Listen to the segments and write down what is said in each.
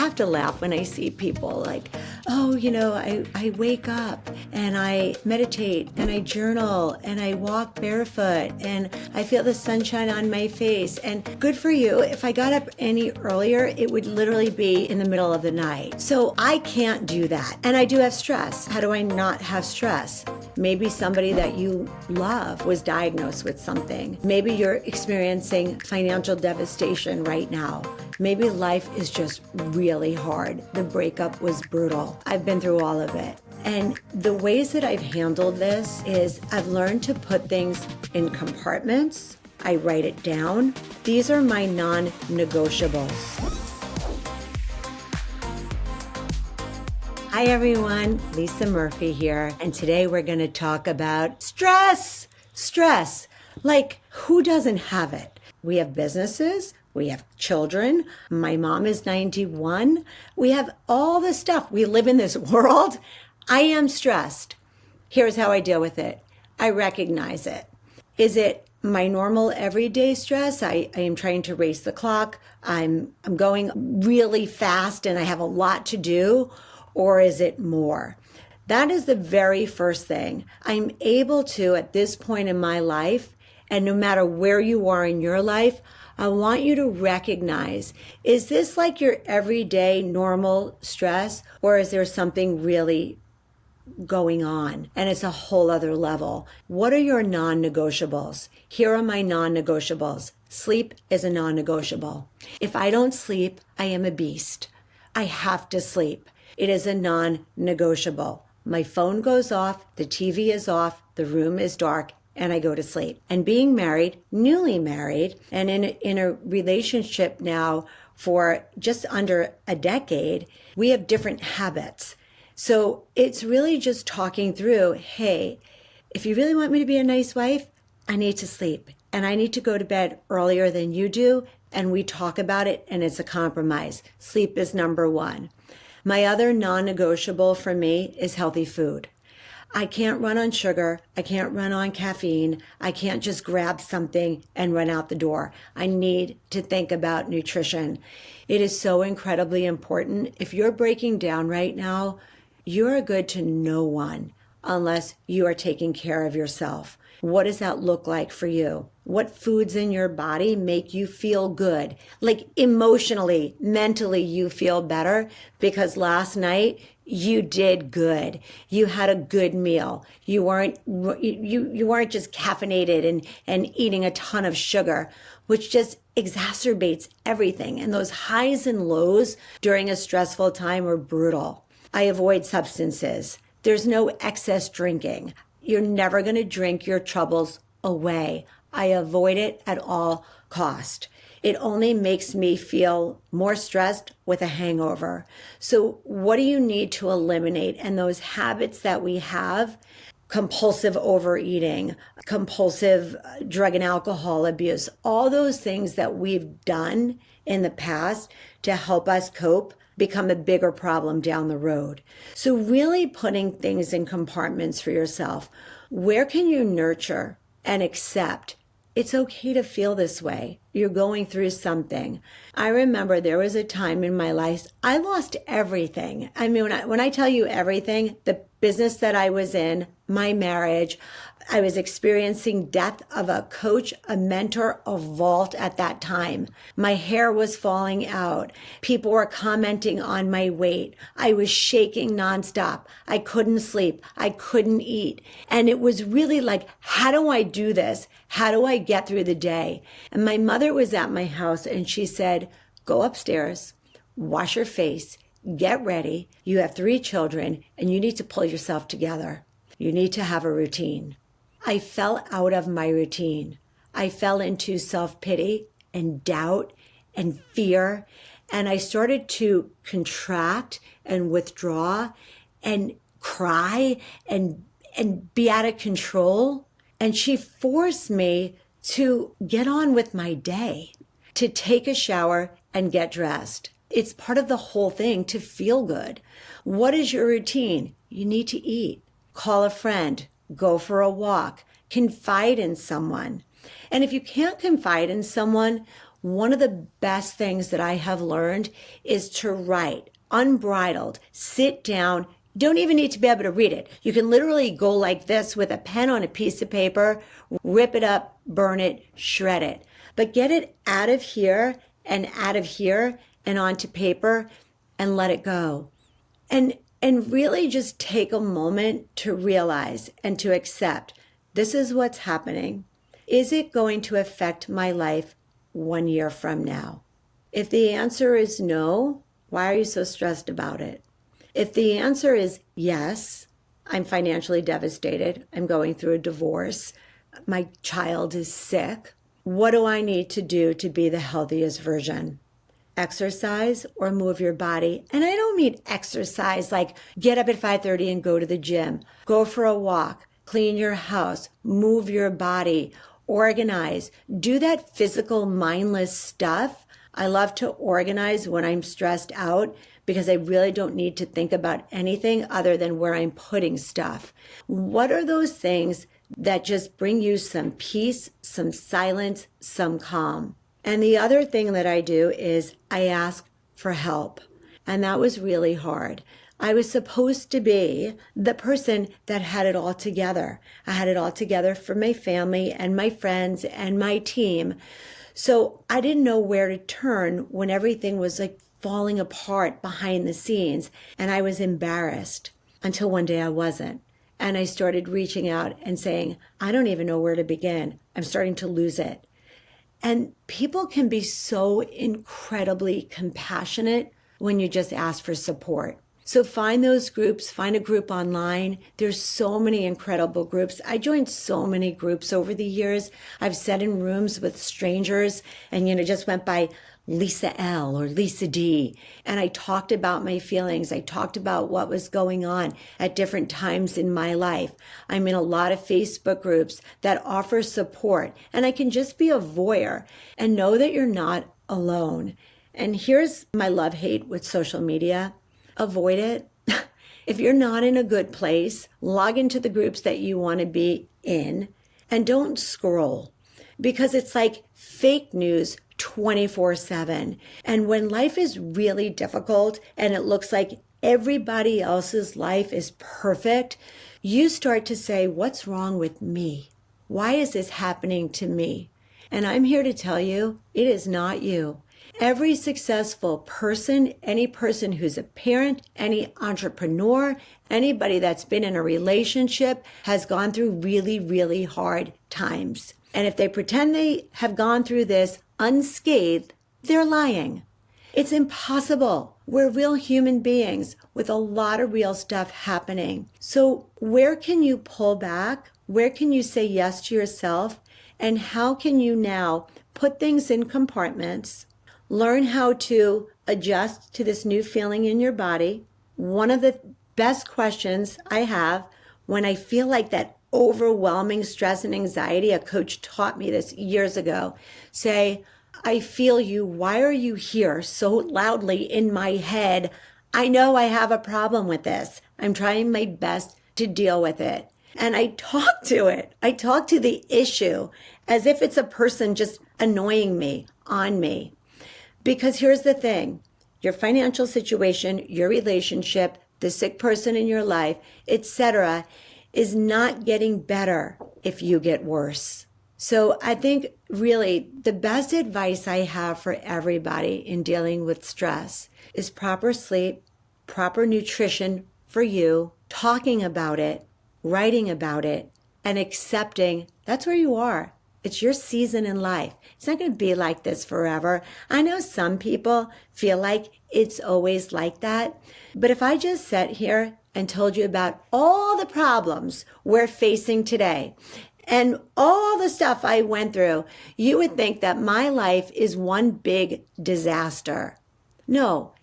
have to laugh when I see people like, oh, I wake up and I meditate and I journal and I walk barefoot and I feel the sunshine on my face. And good for you. If I got up any earlier, it would literally be in the middle of the night. So I can't do that. And I do have stress. How do I not have stress? Maybe somebody that you love was diagnosed with something. Maybe you're experiencing financial devastation right now. Maybe life is just really hard. The breakup was brutal. I've been through all of it. And the ways that I've handled this is I've learned to put things in compartments. I write it down. These are my non-negotiables. Hi everyone, Lisa Murphy here, and today we're going to talk about stress. Stress. Like, who doesn't have it? We have businesses, we have children, my mom is 91, we have all this stuff. We live in this world. I am stressed. Here's how I deal with it. I recognize it. Is it my normal everyday stress? I am trying to race the clock. I'm going really fast and I have a lot to do. Or is it more? That is the very first thing. I'm able to, at this point in my life, and no matter where you are in your life, I want you to recognize, is this like your everyday normal stress, or is there something really going on and it's a whole other level? What are your non-negotiables? Here are my non-negotiables. Sleep is a non-negotiable. If I don't sleep, I am a beast. I have to sleep. It is a non-negotiable. My phone goes off, the TV is off, the room is dark, and I go to sleep. And being married, newly married, and in a relationship now for just under a decade, we have different habits. So it's really just talking through, hey, if you really want me to be a nice wife, I need to sleep. And I need to go to bed earlier than you do. And we talk about it, and it's a compromise. Sleep is number one. My other non-negotiable for me is healthy food. I can't run on sugar. I can't run on caffeine. I can't just grab something and run out the door. I need to think about nutrition. It is so incredibly important. If you're breaking down right now, you are good to no one unless you are taking care of yourself. What does that look like for you? What foods in your body make you feel good? Like emotionally, mentally, you feel better because last night you did good. You had a good meal. You weren't just caffeinated and eating a ton of sugar, which just exacerbates everything. And those highs and lows during a stressful time are brutal. I avoid substances. There's no excess drinking. You're never going to drink your troubles away. I avoid it at all cost. It only makes me feel more stressed with a hangover. So what do you need to eliminate? And those habits that we have, compulsive overeating, compulsive drug and alcohol abuse, all those things that we've done in the past to help us cope become a bigger problem down the road. So really putting things in compartments for yourself. Where can you nurture and accept? It's okay to feel this way. You're going through something. I remember there was a time in my life, I lost everything. I mean, when I tell you everything, the business that I was in, my marriage, I was experiencing death of a coach, a mentor, a vault at that time. My hair was falling out. People were commenting on my weight. I was shaking nonstop. I couldn't sleep. I couldn't eat. And it was really like, how do I do this? How do I get through the day? And my mother was at my house and she said, go upstairs, wash your face, get ready. You have 3 children and you need to pull yourself together. You need to have a routine. I fell out of my routine. I fell into self-pity and doubt and fear. And I started to contract and withdraw and cry and be out of control. And she forced me to get on with my day, to take a shower and get dressed. It's part of the whole thing to feel good. What is your routine? You need to eat. Call a friend. Go for a walk. Confide in someone. And if you can't confide in someone, one of the best things that I have learned is to write unbridled, sit down. Don't even need to be able to read it. You can literally go like this with a pen on a piece of paper, rip it up, burn it, shred it. But get it out of here and onto paper and let it go. And really just take a moment to realize and to accept this is what's happening. Is it going to affect my life 1 year from now? If the answer is no, why are you so stressed about it? If the answer is yes, I'm financially devastated, I'm going through a divorce, my child is sick, what do I need to do to be the healthiest version? Exercise or move your body. And I don't mean exercise like get up at 5:30 and go to the gym, go for a walk, clean your house, move your body, organize, do that physical mindless stuff. I love to organize when I'm stressed out because I really don't need to think about anything other than where I'm putting stuff. What are those things that just bring you some peace, some silence, some calm? And the other thing that I do is I ask for help. And that was really hard. I was supposed to be the person that had it all together. I had it all together for my family and my friends and my team. So I didn't know where to turn when everything was like falling apart behind the scenes. And I was embarrassed until one day I wasn't. And I started reaching out and saying, I don't even know where to begin. I'm starting to lose it. And people can be so incredibly compassionate when you just ask for support. So find those groups, find a group online. There's so many incredible groups. I joined so many groups over the years. I've sat in rooms with strangers and, just went by Lisa L or Lisa D. And I talked about my feelings. I talked about what was going on at different times in my life. I'm in a lot of Facebook groups that offer support. And I can just be a voyeur and know that you're not alone. And here's my love-hate with social media. Avoid it. If you're not in a good place, log into the groups that you want to be in and don't scroll because it's like fake news 24/7. And when life is really difficult and it looks like everybody else's life is perfect, you start to say, what's wrong with me? Why is this happening to me? And I'm here to tell you, it is not you. Every successful person, any person who's a parent, any entrepreneur, anybody that's been in a relationship has gone through really, really hard times. And if they pretend they have gone through this unscathed, they're lying. It's impossible. We're real human beings with a lot of real stuff happening. So where can you pull back? Where can you say yes to yourself? And how can you now put things in compartments? Learn how to adjust to this new feeling in your body. One of the best questions I have when I feel like that overwhelming stress and anxiety, a coach taught me this years ago, say, I feel you. Why are you here so loudly in my head? I know I have a problem with this. I'm trying my best to deal with it. And I talk to it. I talk to the issue as if it's a person just annoying me, on me. Because here's the thing, your financial situation, your relationship, the sick person in your life, etc., is not getting better if you get worse. So I think really the best advice I have for everybody in dealing with stress is proper sleep, proper nutrition for you, talking about it, writing about it, and accepting that's where you are. It's your season in life. It's not going to be like this forever. I know some people feel like it's always like that. But if I just sat here and told you about all the problems we're facing today and all the stuff I went through, you would think that my life is one big disaster. No,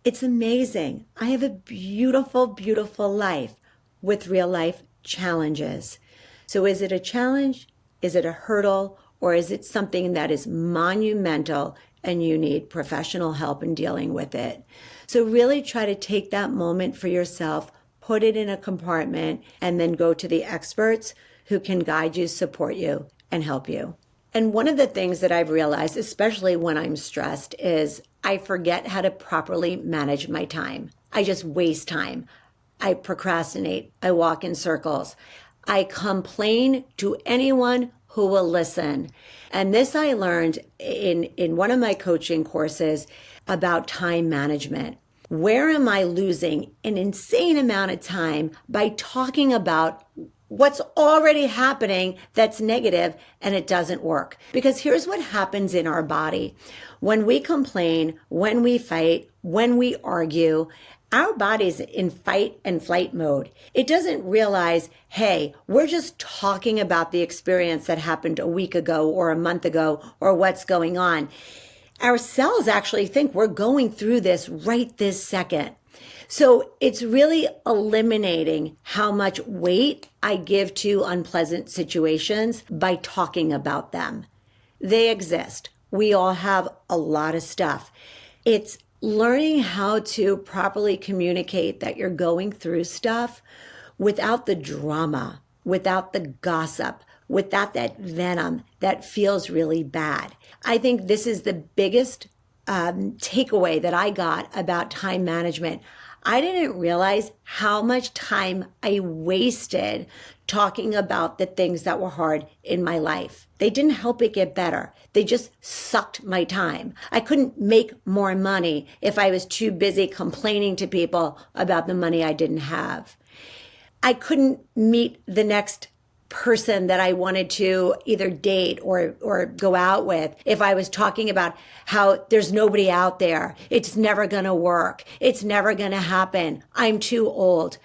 it's amazing. I have a beautiful, beautiful life with real life challenges. So is it a challenge? Is it a hurdle, or is it something that is monumental and you need professional help in dealing with it? So really try to take that moment for yourself, put it in a compartment, and then go to the experts who can guide you, support you, and help you. And one of the things that I've realized, especially when I'm stressed, is I forget how to properly manage my time. I just waste time. I procrastinate. I walk in circles. I complain to anyone who will listen. And this I learned in one of my coaching courses about time management. Where am I losing an insane amount of time by talking about what's already happening that's negative and it doesn't work? Because here's what happens in our body. When we complain, when we fight, when we argue, our body's in fight and flight mode. It doesn't realize, hey, we're just talking about the experience that happened a week ago or a month ago or what's going on. Our cells actually think we're going through this right this second. So it's really eliminating how much weight I give to unpleasant situations by talking about them. They exist. We all have a lot of stuff. It's learning how to properly communicate that you're going through stuff without the drama, without the gossip, without that venom that feels really bad. I think this is the biggest takeaway that I got about time management. I didn't realize how much time I wasted talking about the things that were hard in my life. They didn't help it get better. They just sucked my time. I couldn't make more money if I was too busy complaining to people about the money I didn't have. I couldn't meet the next person that I wanted to either date or go out with if I was talking about how there's nobody out there. It's never going to work. It's never going to happen. I'm too old.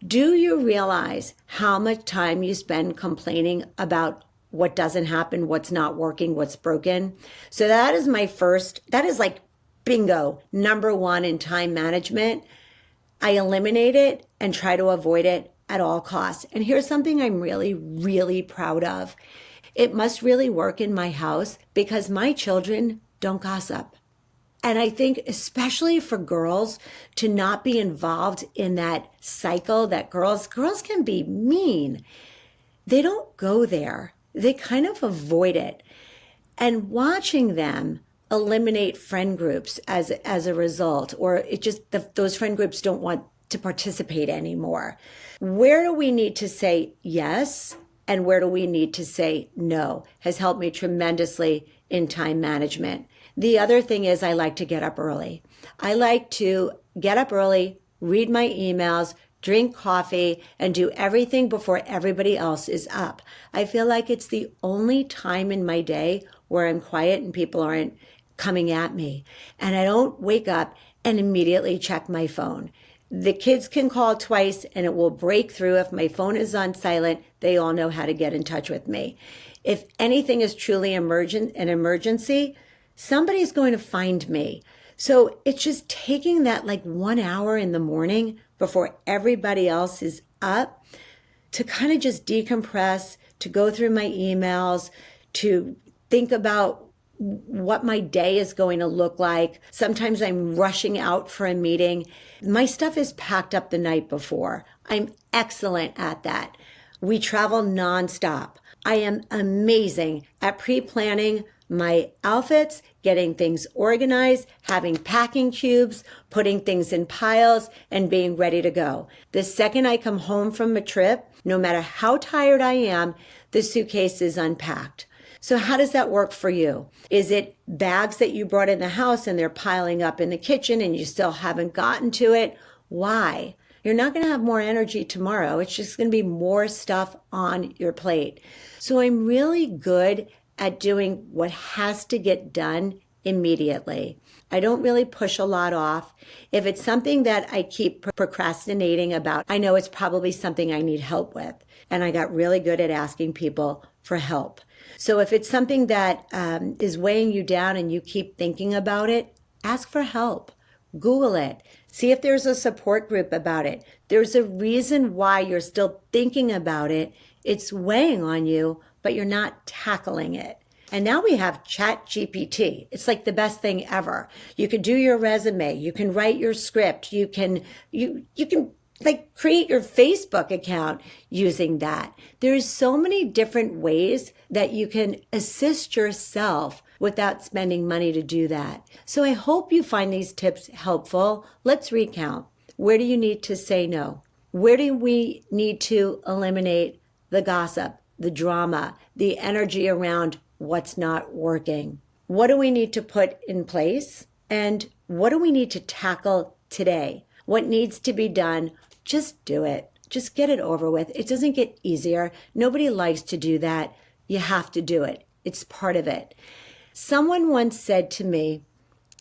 Do you realize how much time you spend complaining about what doesn't happen, what's not working, what's broken? So that is like bingo, number one in time management. I eliminate it and try to avoid it at all costs. And here's something I'm really, really proud of. It must really work in my house because my children don't gossip. And I think especially for girls to not be involved in that cycle that girls can be mean. They don't go there. They kind of avoid it. And watching them eliminate friend groups as a result, or it just those friend groups don't want to participate anymore. Where do we need to say yes and where do we need to say no has helped me tremendously in time management. The other thing is I like to get up early. I like to get up early, read my emails, drink coffee, and do everything before everybody else is up. I feel like it's the only time in my day where I'm quiet and people aren't coming at me. And I don't wake up and immediately check my phone. The kids can call twice and it will break through. If my phone is on silent, they all know how to get in touch with me. If anything is truly an emergency, somebody's going to find me. So it's just taking that like 1 hour in the morning before everybody else is up to kind of just decompress, to go through my emails, to think about what my day is going to look like. Sometimes I'm rushing out for a meeting. My stuff is packed up the night before. I'm excellent at that. We travel nonstop. I am amazing at pre-planning my outfits, getting things organized, having packing cubes, putting things in piles, and being ready to go. The second I come home from a trip, no matter how tired I am, the suitcase is unpacked. So how does that work for you? Is it bags that you brought in the house and they're piling up in the kitchen and you still haven't gotten to it? Why? You're not going to have more energy tomorrow. It's just going to be more stuff on your plate. So I'm really good at doing what has to get done immediately. I don't really push a lot off. If it's something that I keep procrastinating about, I know it's probably something I need help with. And I got really good at asking people for help. So if it's something that is weighing you down and you keep thinking about it, ask for help. Google it. See if there's a support group about it. There's a reason why you're still thinking about it. It's weighing on you, but you're not tackling it. And now we have ChatGPT. It's like the best thing ever. You can do your resume. You can write your script. You can like create your Facebook account using that. There's so many different ways that you can assist yourself without spending money to do that. So I hope you find these tips helpful. Let's recount. Where do you need to say no? Where do we need to eliminate the gossip, the drama, the energy around what's not working? What do we need to put in place? And what do we need to tackle today? What needs to be done? Just do it. Just get it over with. It doesn't get easier. Nobody likes to do that. You have to do it. It's part of it. Someone once said to me,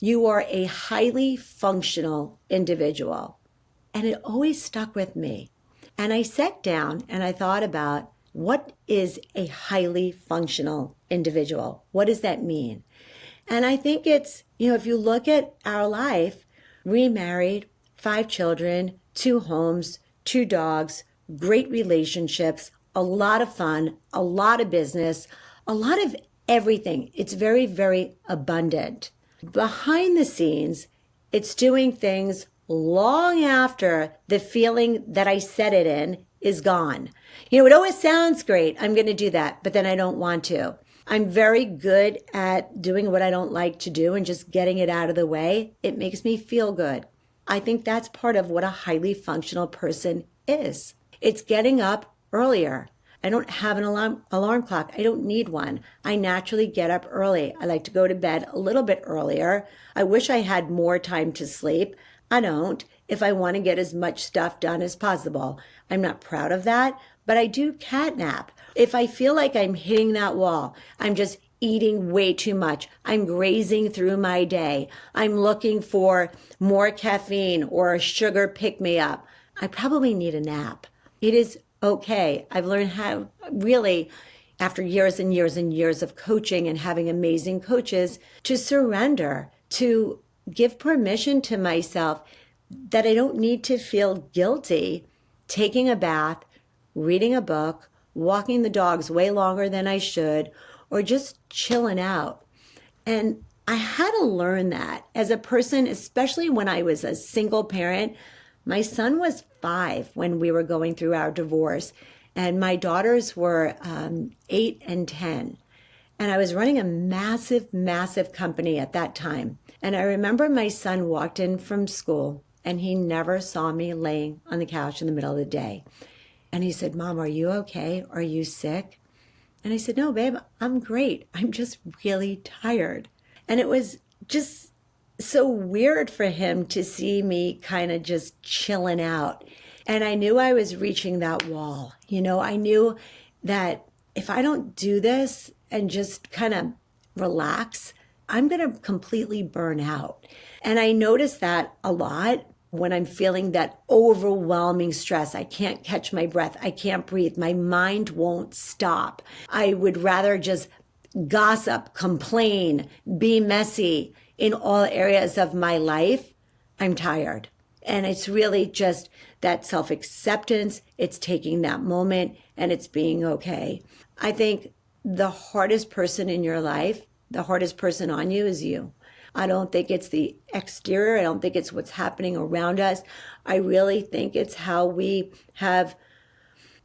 "You are a highly functional individual." And it always stuck with me. And I sat down and I thought about, what is a highly functional individual? What does that mean? And I think it's, if you look at our life, remarried, 5 children, 2 homes, 2 dogs, great relationships, a lot of fun, a lot of business, a lot of everything. It's very, very abundant. Behind the scenes, it's doing things long after the feeling that I set it in is gone. It always sounds great. I'm going to do that, but then I don't want to. I'm very good at doing what I don't like to do and just getting it out of the way. It makes me feel good. I think that's part of what a highly functional person is. It's getting up earlier. I don't have an alarm clock. I don't need one. I naturally get up early. I like to go to bed a little bit earlier. I wish I had more time to sleep. I don't, if I want to get as much stuff done as possible. I'm not proud of that, but I do catnap. If I feel like I'm hitting that wall, I'm just eating way too much, I'm grazing through my day, I'm looking for more caffeine or a sugar pick-me-up, I probably need a nap. It is okay. I've learned how, really, after years and years and years of coaching and having amazing coaches, to surrender, to give permission to myself that I don't need to feel guilty taking a bath, reading a book, walking the dogs way longer than I should, or just chilling out. And I had to learn that as a person, especially when I was a single parent. My son was 5 when we were going through our divorce, and my daughters were 8 and 10. And I was running a massive, massive company at that time. And I remember my son walked in from school, and he never saw me laying on the couch in the middle of the day. And he said, "Mom, are you okay? Are you sick?" And I said, "No, babe, I'm great. I'm just really tired." And it was just so weird for him to see me kind of just chilling out. And I knew I was reaching that wall. I knew that if I don't do this and just kind of relax, I'm going to completely burn out. And I noticed that a lot when I'm feeling that overwhelming stress. I can't catch my breath. I can't breathe. My mind won't stop. I would rather just gossip, complain, be messy in all areas of my life. I'm tired. And it's really just that self-acceptance. It's taking that moment and it's being okay. I think the hardest person in your life, the hardest person on you is you. I don't think it's the exterior. I don't think it's what's happening around us. I really think it's how we have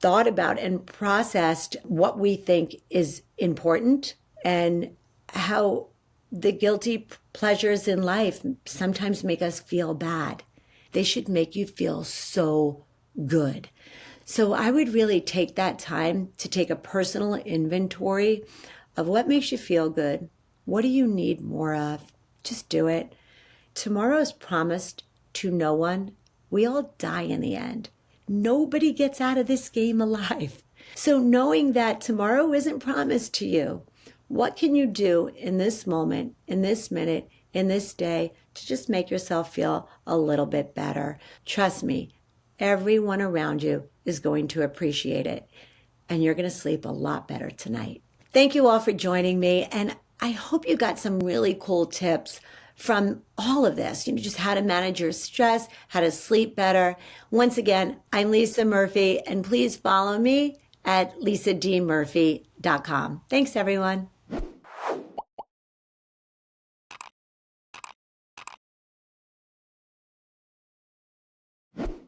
thought about and processed what we think is important, and how the guilty pleasures in life sometimes make us feel bad. They should make you feel so good. So I would really take that time to take a personal inventory of what makes you feel good. What do you need more of? Just do it. Tomorrow is promised to no one. We all die in the end. Nobody gets out of this game alive. So knowing that tomorrow isn't promised to you, what can you do in this moment, in this minute, in this day to just make yourself feel a little bit better? Trust me, everyone around you is going to appreciate it, and you're going to sleep a lot better tonight. Thank you all for joining me, and I hope you got some really cool tips from all of this, just how to manage your stress, how to sleep better. Once again, I'm Lisa Murphy, and please follow me at lisadmurphy.com. Thanks, everyone.